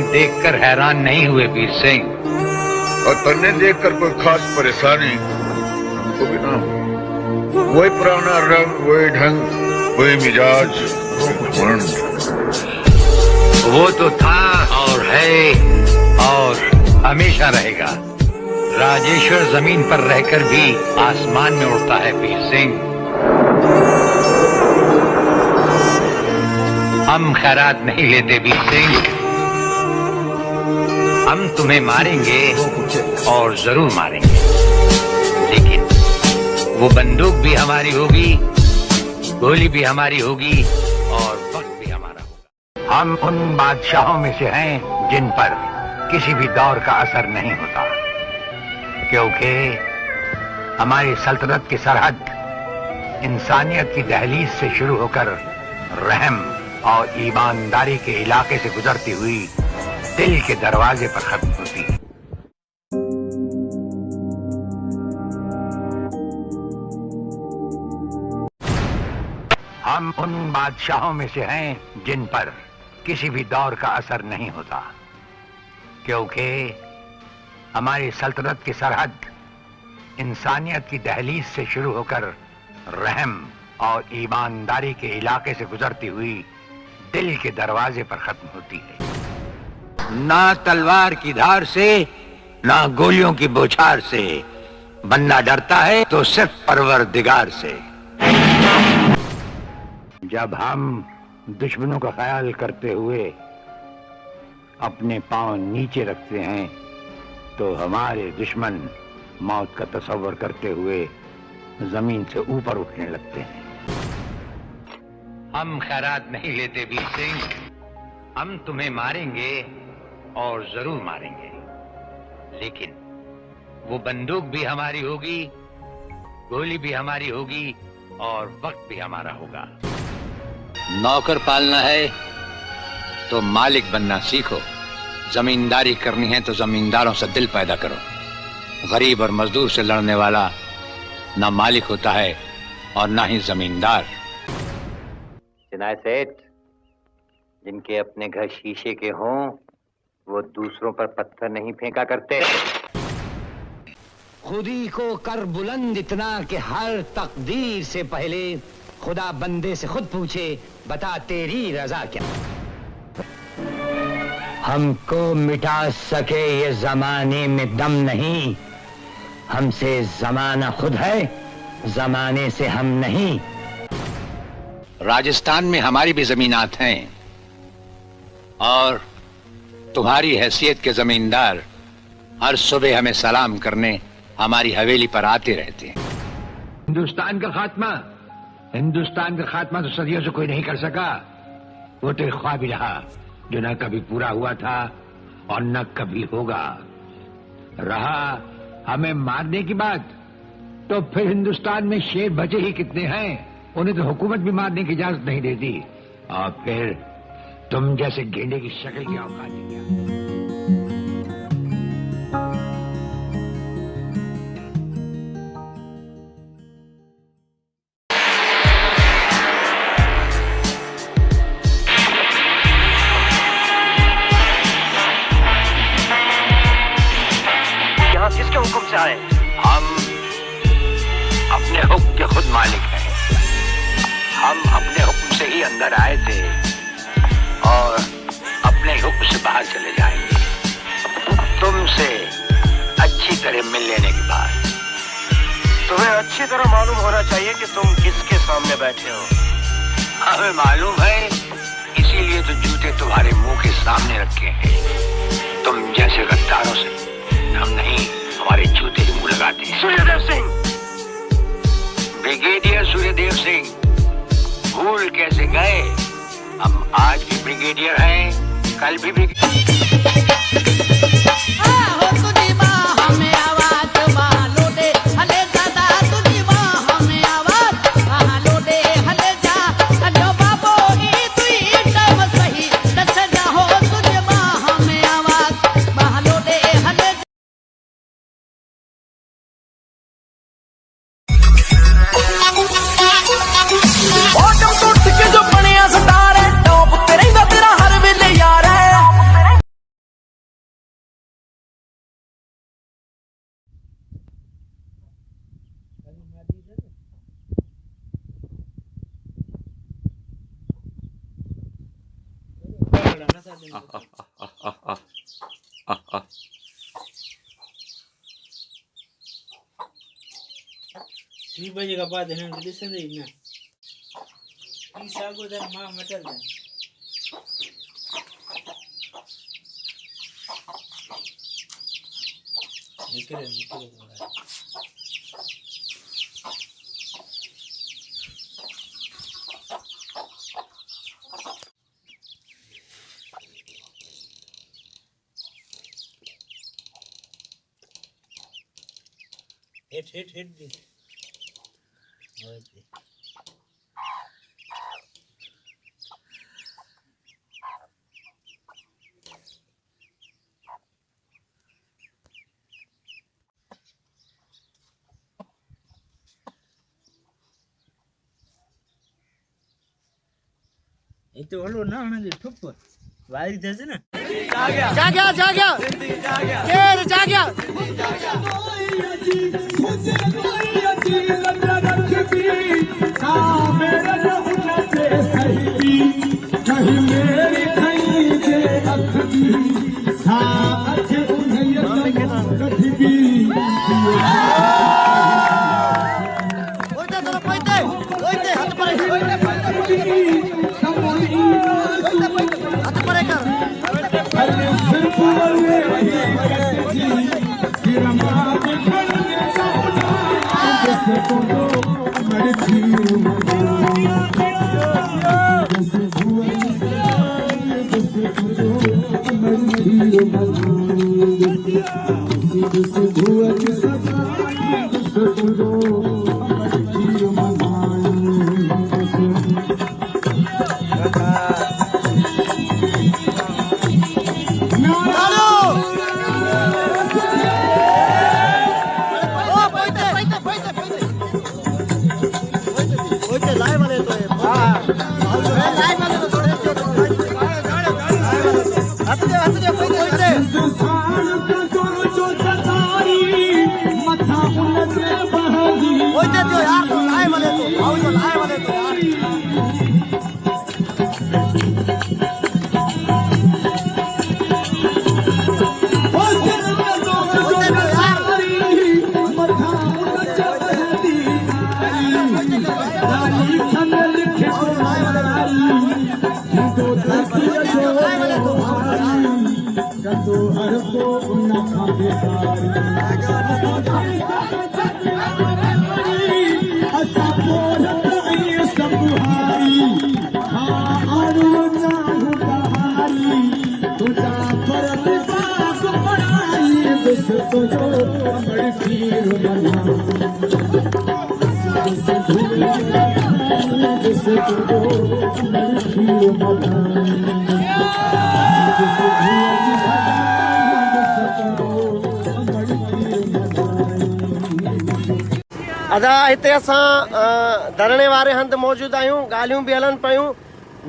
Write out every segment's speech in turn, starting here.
हमें देखकर हैरान नहीं हुए वीर सिंह? और तन्ने देखकर कोई खास परेशानी हमको भी ना हो। वही पुराना रंग, वही ढंग, वही मिजाज, घमंड। वो तो था और है और हमेशा रहेगा। राजेश्वर जमीन पर रहकर भी आसमान में उड़ता है वीर सिंह। हम खैरात नहीं लेते वीर सिंह। हम तुम्हें मारेंगे और जरूर मारेंगे, लेकिन वो बंदूक भी हमारी होगी, गोली भी हमारी होगी और वक्त भी हमारा होगा। हम उन बादशाहों में से हैं जिन पर किसी भी दौर का असर नहीं होता, क्योंकि हमारी सल्तनत की सरहद इंसानियत की दहलीज से शुरू होकर रहम और ईमानदारी के इलाके से गुजरती हुई दिल के दरवाजे पर खत्म होती है। हम उन बादशाहों में से हैं जिन पर किसी भी दौर का असर नहीं होता, क्योंकि हमारी सल्तनत की सरहद इंसानियत की दहलीज से शुरू होकर रहम और ईमानदारी के इलाके से गुजरती हुई दिल के दरवाजे पर खत्म होती है। ना तलवार की धार से, ना गोलियों की बौछार से बंदा डरता है तो सिर्फ परवरदिगार से। जब हम दुश्मनों का ख्याल करते हुए अपने पांव नीचे रखते हैं, तो हमारे दुश्मन मौत का तस्वर करते हुए जमीन से ऊपर उठने लगते हैं। हम खैरात नहीं लेते वीर सिंह। हम तुम्हें मारेंगे और जरूर मारेंगे, लेकिन वो बंदूक भी हमारी होगी, गोली भी हमारी होगी और वक्त भी हमारा होगा। नौकर पालना है तो मालिक बनना सीखो। जमींदारी करनी है तो जमींदारों से दिल पैदा करो। गरीब और मजदूर से लड़ने वाला ना मालिक होता है और ना ही जमींदार। चिनाय सेठ, जिनके अपने घर शीशे के हों वो दूसरों पर पत्थर नहीं फेंका करते। खुदी को कर बुलंद इतना कि हर तकदीर से पहले खुदा बंदे से खुद पूछे, बता तेरी रजा क्या। हमको मिटा सके ये जमाने में दम नहीं, हमसे जमाना खुद है, जमाने से हम नहीं। राजस्थान में हमारी भी जमीनात हैं और तुम्हारी हैसियत के जमींदार हर सुबह हमें सलाम करने हमारी हवेली पर आते रहते हैं। हिंदुस्तान का खात्मा तो सदियों से कोई नहीं कर सका। वो तो एक ख्वाब ही रहा जो न कभी पूरा हुआ था और न कभी होगा। रहा हमें मारने की बात, तो फिर हिंदुस्तान में शेर बचे ही कितने हैं। उन्हें तो हुकूमत भी मारने की इजाजत नहीं देती, और फिर तुम जैसे गेंडे की शक्ल की औकात है क्या? किसके हुक्म से आए? हम अपने हुक्म के खुद मालिक हैं। हम अपने हुक्म से ही अंदर आए थे और अपने हुक्म से बाहर चले जाएंगे। तुमसे अच्छी तरह मिल लेने के बाद। तुम्हें अच्छी तरह मालूम होना चाहिए कि तुम किसके सामने बैठे हो। हमें मालूम है, इसीलिए तो जूते तुम्हारे मुंह के सामने रखे हैं। तुम जैसे गद्दारों से हम नहीं, हमारे जूते ही मुंह लगाते हैं। सूर्यदेव सिंह, ब्रिगेडियर सूर्यदेव सिंह भूल कैसे गए? हम आज भी ब्रिगेडियर हैं, कल भी ब्रिगेडियर। 3 बजे का बाद है ना दिसन दे ना ई सागो दर मां मटल दे निकले हिट दी ओके ये तो हलो ना आना दे ठुप वारी जैसे ना जाग्या केर जाग्या अदा हिते असां धरणे वारे हंधि मौजूद आहियूं ॻाल्हियूं बि हलनि पियूं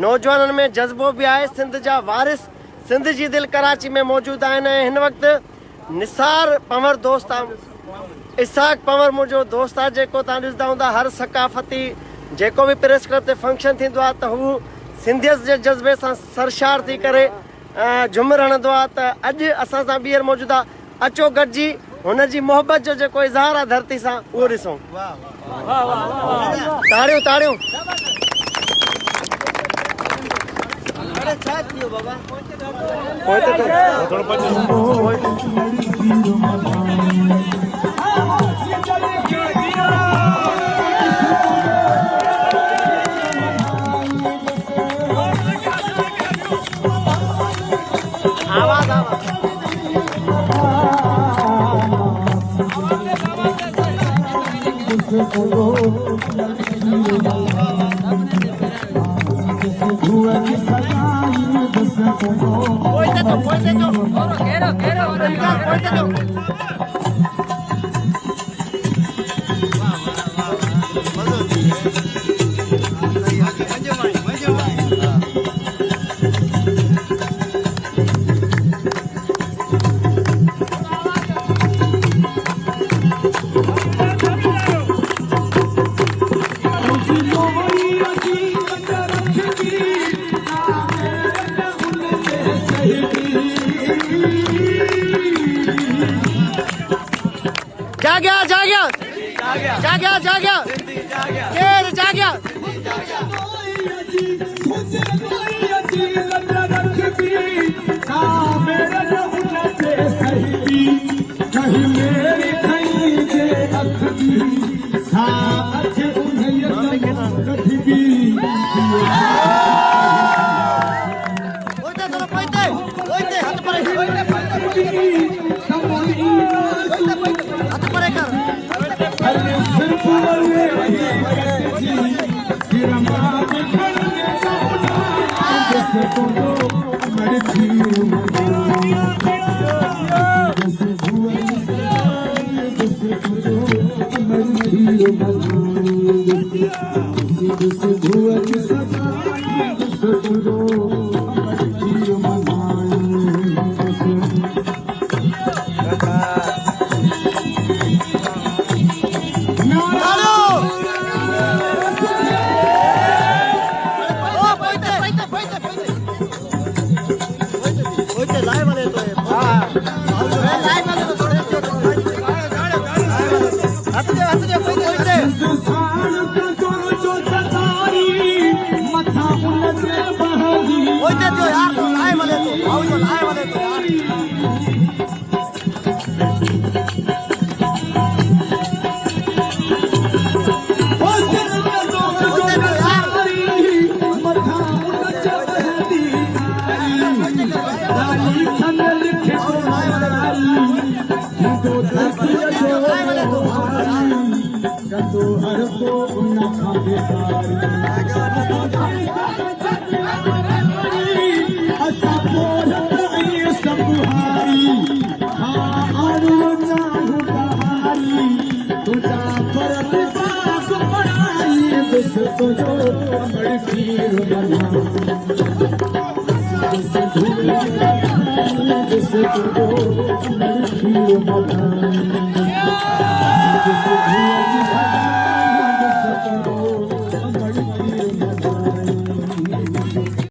नौजवाननि में जज़्बो बि आहे सिंध जा वारिस सिंध जी दिलि कराची में मौजूद आहिनि ऐं हिन वक़्तु निसार पंवर दोस्त आहे इसाक पंवर मुंहिंजो दोस्त आहे जेको तव्हां ॾिसंदा हूंदा हर सकाफ़ती जेको बि प्रेस क्लब ते फंक्शन थींदो आहे त हू सिंधियत जे जज़्बे सां सरशार थी करे झुमर हणंदो आहे त अॼु असां सां ॿीहर मौजूद आहे अचो गॾिजी हुनजी मोहबत जो जेको इज़हार आहे धरती सां उहो ॾिसूं ताड़ियूं ताड़ियूं आवाज जाग्या जाग्या केर जाग्या This is